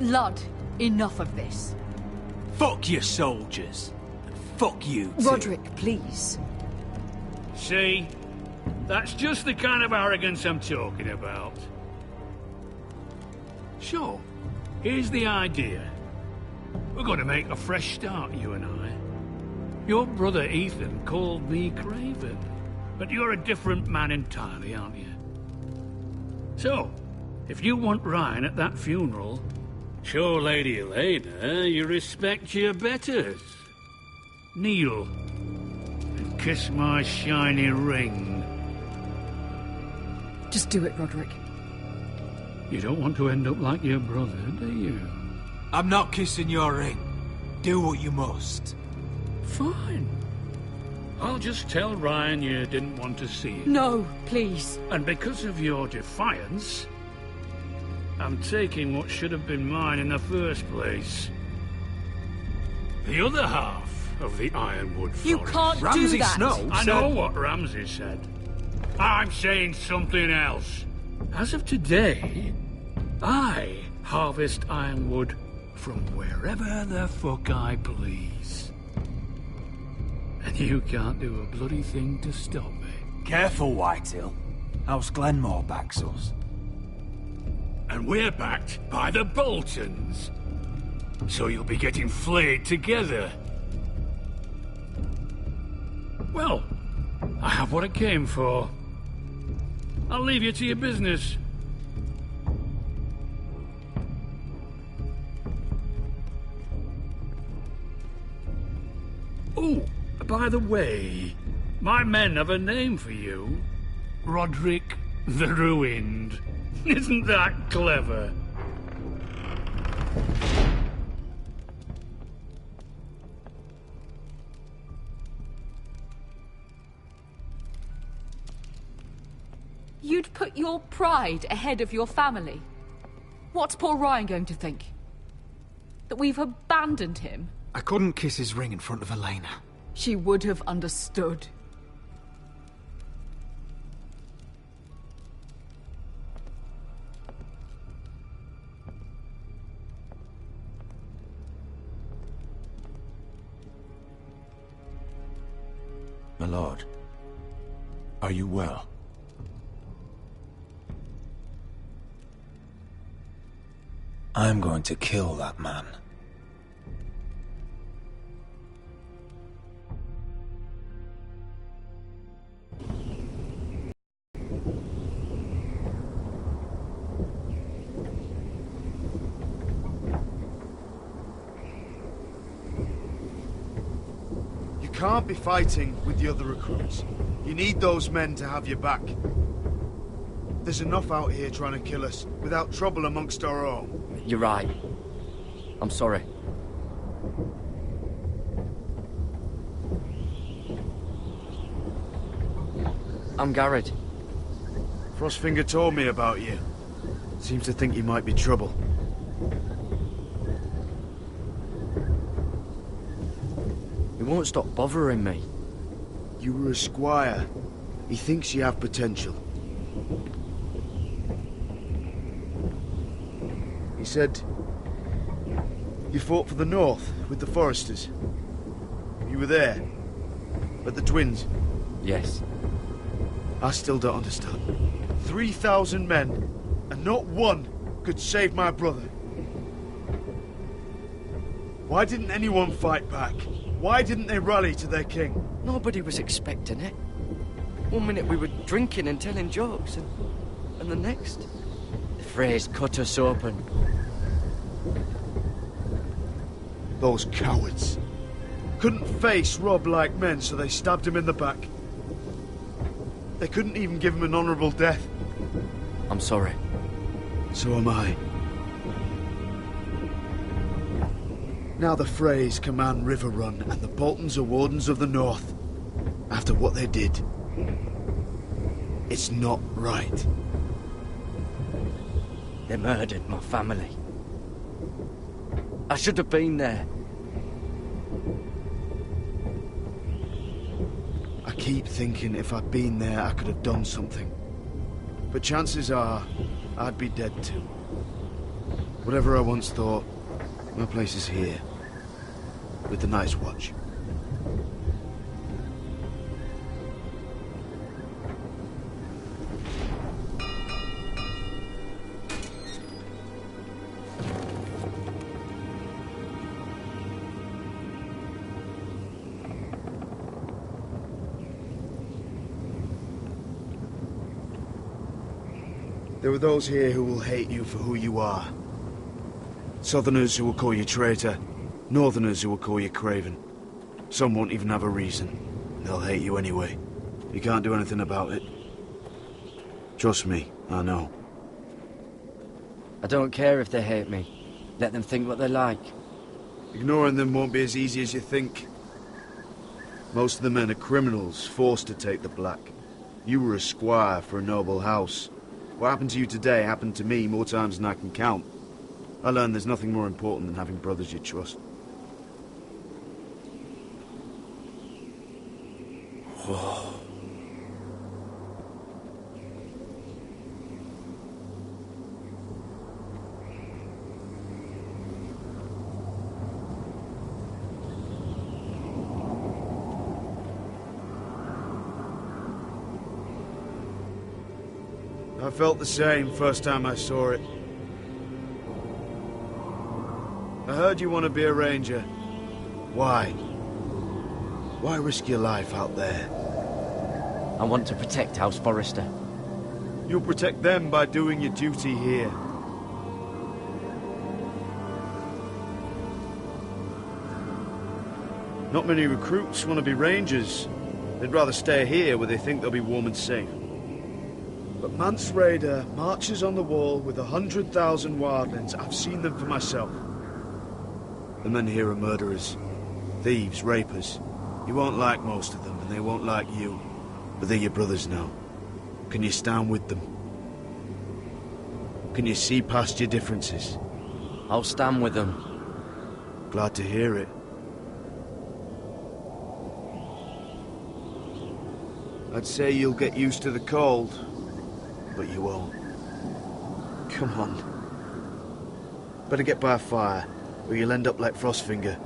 Lud, enough of this. Fuck your soldiers. And fuck you, too. Roderick, please. See? That's just the kind of arrogance I'm talking about. So, here's the idea. We're going to make a fresh start, you and I. Your brother Ethan called me Craven, but you're a different man entirely, aren't you? So, if you want Ryan at that funeral, show Lady Elena you respect your betters. Kneel and kiss my shiny ring. Just do it, Roderick. You don't want to end up like your brother, do you? I'm not kissing your ring. Do what you must. Fine. I'll just tell Ryan you didn't want to see it. No, please. And because of your defiance, I'm taking what should have been mine in the first place. The other half of the Ironwood Forest. You can't do that! I know what Ramsay said. I'm saying something else. As of today, I harvest ironwood from wherever the fuck I please. And you can't do a bloody thing to stop me. Careful, Whitehill. House Glenmore backs us. And we're backed by the Boltons. So you'll be getting flayed together. Well, I have what I came for. I'll leave you to your business. Oh, by the way, my men have a name for you. Roderick the Ruined. Isn't that clever? You'd put your pride ahead of your family. What's poor Ryan going to think? That we've abandoned him? I couldn't kiss his ring in front of Elena. She would have understood. My lord, are you well? I'm going to kill that man. You can't be fighting with the other recruits. You need those men to have your back. There's enough out here trying to kill us, without trouble amongst our own. You're right. I'm sorry. I'm Garrett. Frostfinger told me about you. Seems to think you might be trouble. He won't stop bothering me. You were a squire. He thinks you have potential. He said you fought for the North with the Foresters. You were there, but the twins. Yes. I still don't understand. 3,000 men, and not one could save my brother. Why didn't anyone fight back? Why didn't they rally to their king? Nobody was expecting it. One minute we were drinking and telling jokes, and the next, the Freys cut us open. Those cowards. Couldn't face Rob like men, so they stabbed him in the back. They couldn't even give him an honourable death. I'm sorry. So am I. Now the Freys command River Run, and the Boltons are Wardens of the North. After what they did. It's not right. They murdered my family. I should have been there. I keep thinking if I'd been there, I could have done something. But chances are, I'd be dead too. Whatever I once thought, my place is here. With the Night's Watch. There are those here who will hate you for who you are. Southerners who will call you traitor. Northerners who will call you craven. Some won't even have a reason. They'll hate you anyway. You can't do anything about it. Trust me, I know. I don't care if they hate me. Let them think what they like. Ignoring them won't be as easy as you think. Most of the men are criminals, forced to take the black. You were a squire for a noble house. What happened to you today happened to me more times than I can count. I learned there's nothing more important than having brothers you trust. felt the same first time I saw it. I heard you want to be a ranger. Why? Why risk your life out there? I want to protect House Forrester. You'll protect them by doing your duty here. Not many recruits want to be rangers. They'd rather stay here where they think they'll be warm and safe. But Mance Raider marches on the wall with 100,000 wildlings. I've seen them for myself. The men here are murderers, thieves, rapers. You won't like most of them, and they won't like you. But they're your brothers now. Can you stand with them? Can you see past your differences? I'll stand with them. Glad to hear it. I'd say you'll get used to the cold, but you won't. Come on. Better get by a fire, or you'll end up like Frostfinger.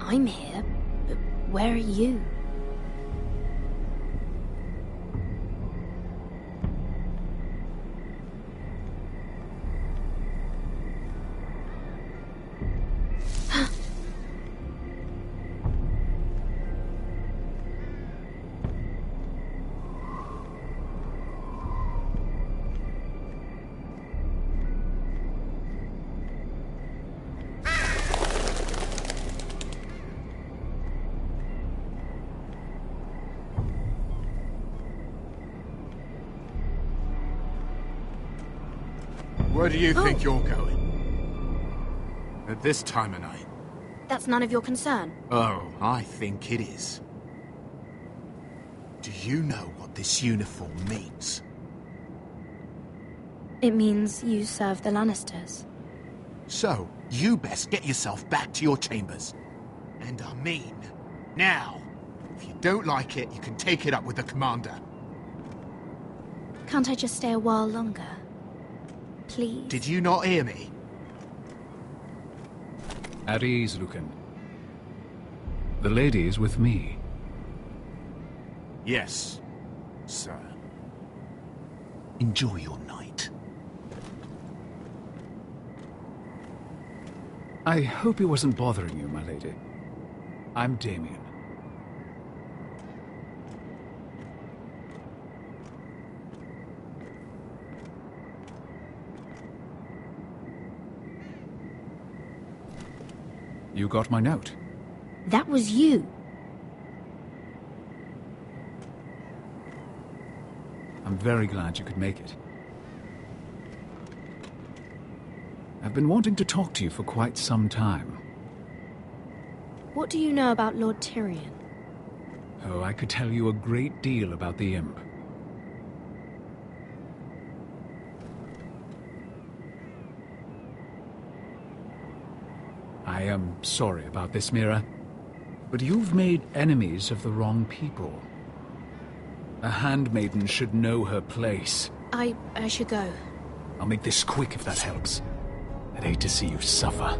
I'm here, but where are you? Where do you think you're going? At this time of night? That's none of your concern. Oh, I think it is. Do you know what this uniform means? It means you serve the Lannisters. So, you best get yourself back to your chambers. And I mean, now. If you don't like it, you can take it up with the commander. Can't I just stay a while longer? Please? Did you not hear me? At ease, Lucan. The lady is with me. Yes, sir. Enjoy your night. I hope he wasn't bothering you, my lady. I'm Damien. You got my note. That was you. I'm very glad you could make it. I've been wanting to talk to you for quite some time. What do you know about Lord Tyrion? Oh, I could tell you a great deal about the Imp. I am sorry about this, Mira, but you've made enemies of the wrong people. A handmaiden should know her place. I should go. I'll make this quick if that helps. I'd hate to see you suffer.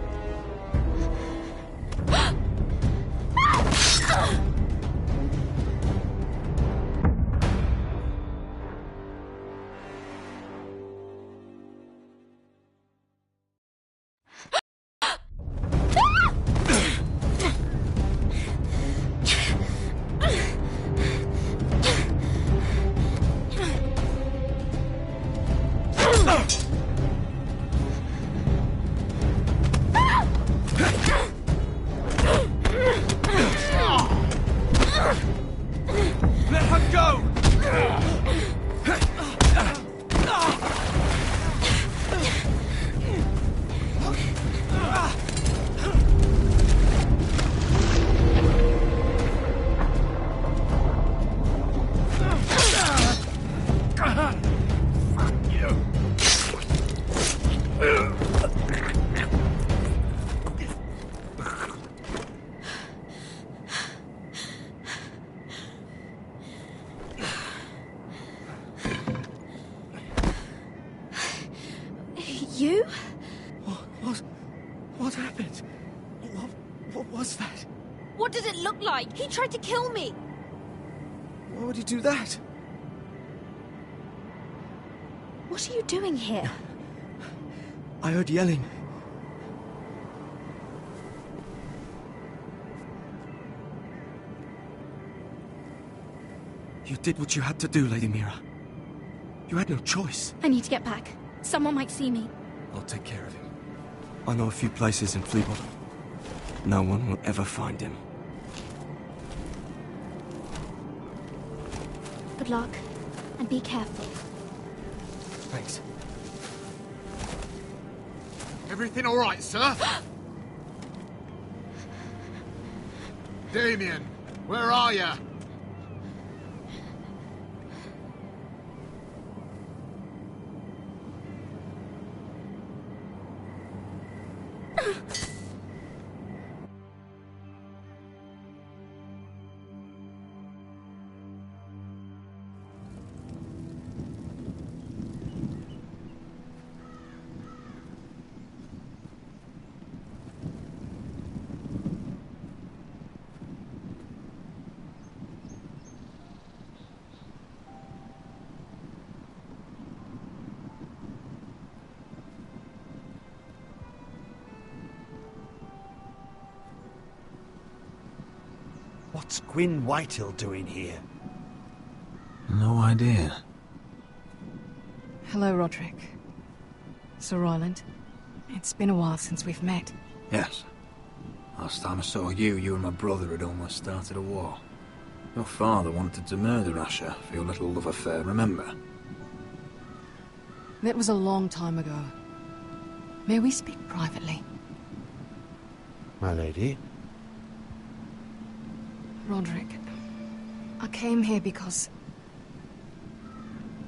You? What happened? What was that? What did it look like? He tried to kill me! Why would he do that? What are you doing here? I heard yelling. You did what you had to do, Lady Mira. You had no choice. I need to get back. Someone might see me. I'll take care of him. I know a few places in Fleabottom. No one will ever find him. Good luck, and be careful. Thanks. Everything all right, sir? Damien, where are you? What's Gwyn Whitehill doing here? No idea. Hello, Roderick. Sir Royland. It's been a while since we've met. Yes. Last time I saw you, you and my brother had almost started a war. Your father wanted to murder Asher for your little love affair, remember? That was a long time ago. May we speak privately? My lady? Roderick, I came here because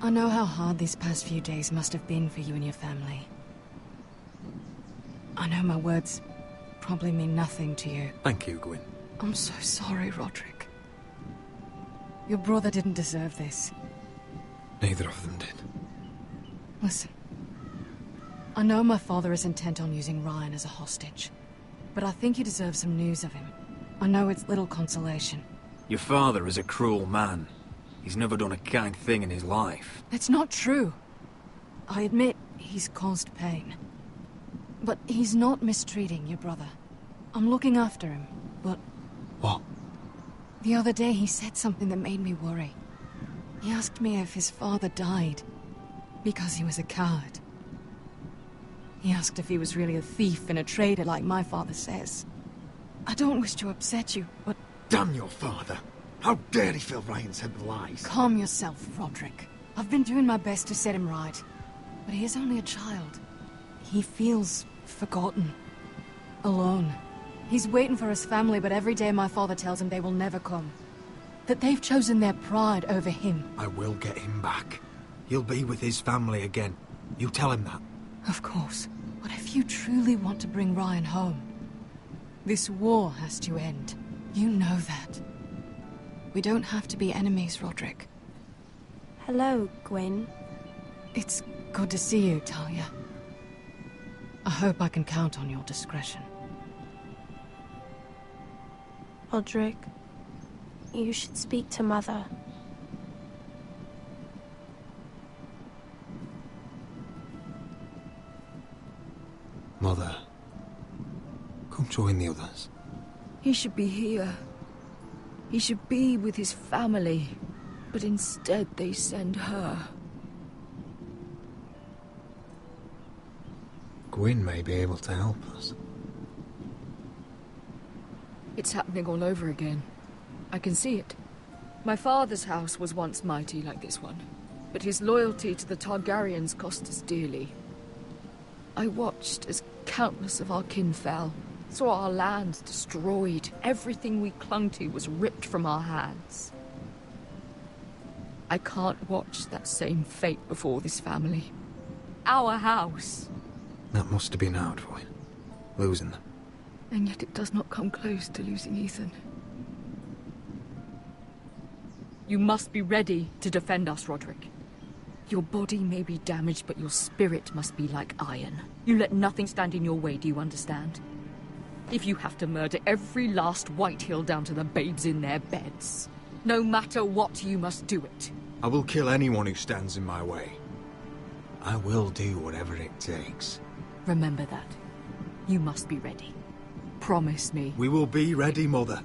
I know how hard these past few days must have been for you and your family. I know my words probably mean nothing to you. Thank you, Gwyn. I'm so sorry, Roderick. Your brother didn't deserve this. Neither of them did. Listen. I know my father is intent on using Ryan as a hostage, but I think you deserve some news of him. I know it's little consolation. Your father is a cruel man. He's never done a kind thing in his life. That's not true. I admit he's caused pain. But he's not mistreating your brother. I'm looking after him, but... What? The other day he said something that made me worry. He asked me if his father died because he was a coward. He asked if he was really a thief and a traitor like my father says. I don't wish to upset you, but... Damn your father! How dare he fill Ryan's head with lies? Calm yourself, Roderick. I've been doing my best to set him right. But he is only a child. He feels forgotten. Alone. He's waiting for his family, but every day my father tells him they will never come. That they've chosen their pride over him. I will get him back. He'll be with his family again. You tell him that. Of course. But if you truly want to bring Ryan home, this war has to end. You know that. We don't have to be enemies, Roderick. Hello, Gwyn. It's good to see you, Talia. I hope I can count on your discretion. Roderick, you should speak to Mother. Mother, come join the others. He should be here. He should be with his family. But instead they send her. Gwyn may be able to help us. It's happening all over again. I can see it. My father's house was once mighty like this one, but his loyalty to the Targaryens cost us dearly. I watched as countless of our kin fell, saw our lands destroyed, everything we clung to was ripped from our hands. I can't watch that same fate before this family. Our house. That must have been hard for you, losing them. And yet it does not come close to losing Ethan. You must be ready to defend us, Roderick. Your body may be damaged, but your spirit must be like iron. You let nothing stand in your way, do you understand? If you have to murder every last Whitehill down to the babes in their beds, no matter what, you must do it. I will kill anyone who stands in my way. I will do whatever it takes. Remember that. You must be ready. Promise me. We will be ready, Mother.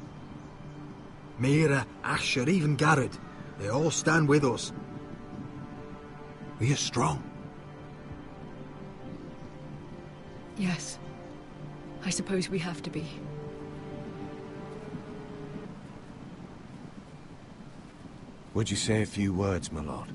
Mira, Asher, even Garrett, they all stand with us. We are strong. Yes. I suppose we have to be. Would you say a few words, my lord?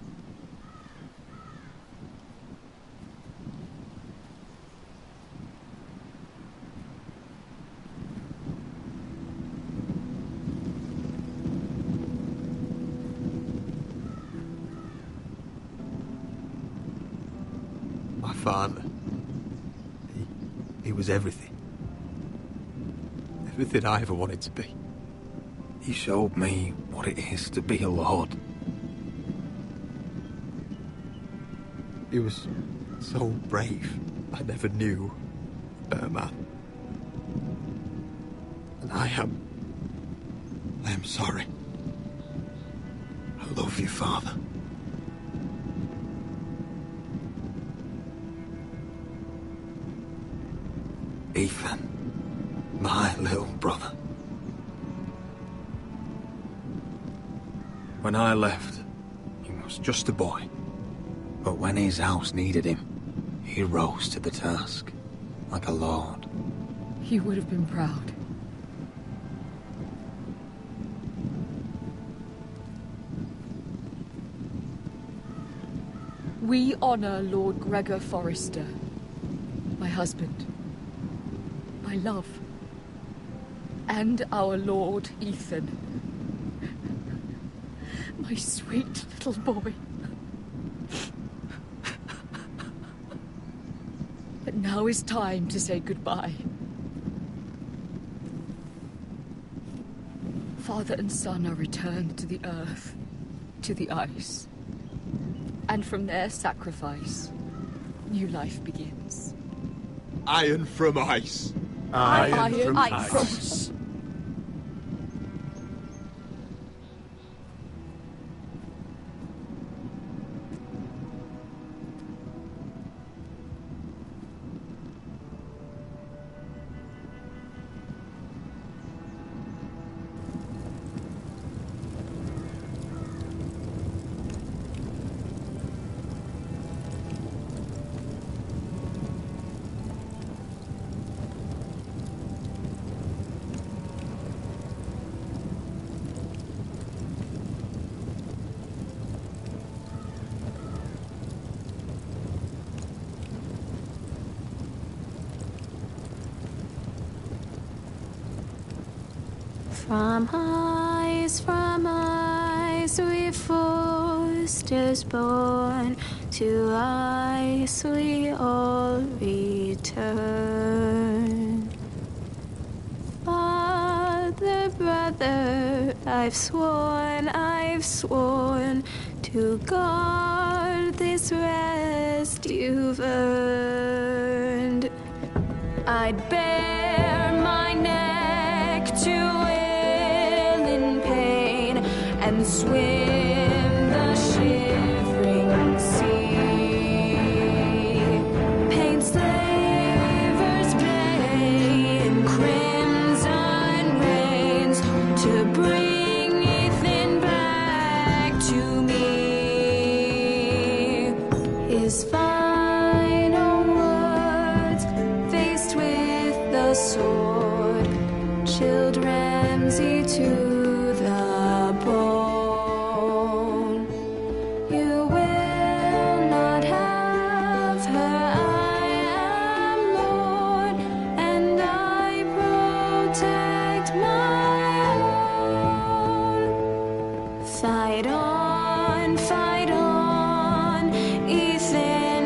My father. He was everything. Everything I ever wanted to be. He showed me what it is to be a lord. He was so brave. I never knew a better man. And I am sorry. I love you, Father. Ethan, my little brother. When I left, he was just a boy. But when his house needed him, he rose to the task, like a lord. He would have been proud. We honor Lord Gregor Forrester, my husband, my love, and our Lord Ethan, my sweet little boy. But now is time to say goodbye. Father and son are returned to the earth, to the ice. And from their sacrifice, new life begins. Iron from ice. Iron from ice. From ice we Forsters born, to ice we all return. Father, brother, I've sworn to guard this rest you've earned. I'd bare my neck to and swim the shivering sea. Paint slavers bay in crimson rains to bring Ethan back to me. His final words faced with the sword chilled Ramsay to fight on, Ethan.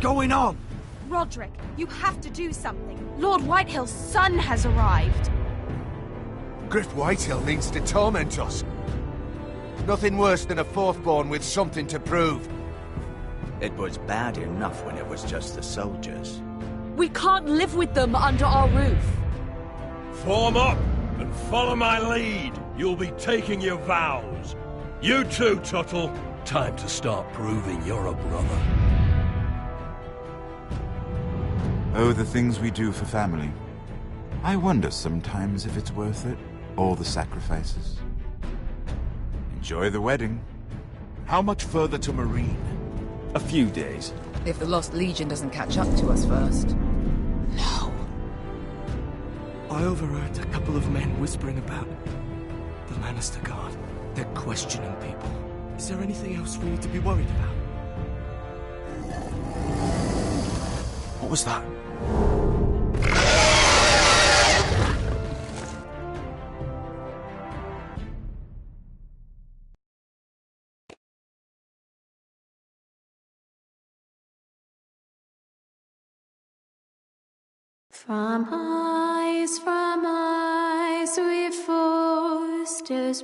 going on? Roderick, you have to do something. Lord Whitehill's son has arrived. Griff Whitehill means to torment us. Nothing worse than a fourth-born with something to prove. It was bad enough when it was just the soldiers. We can't live with them under our roof. Form up and follow my lead. You'll be taking your vows. You too, Tuttle. Time to start proving you're a brother. Oh, the things we do for family. I wonder sometimes if it's worth it, all the sacrifices. Enjoy the wedding. How much further to Marine? A few days. If the Lost Legion doesn't catch up to us first. I overheard a couple of men whispering about the Lannister Guard. They're questioning people. Is there anything else we need to be worried about? What was that? From eyes we forced us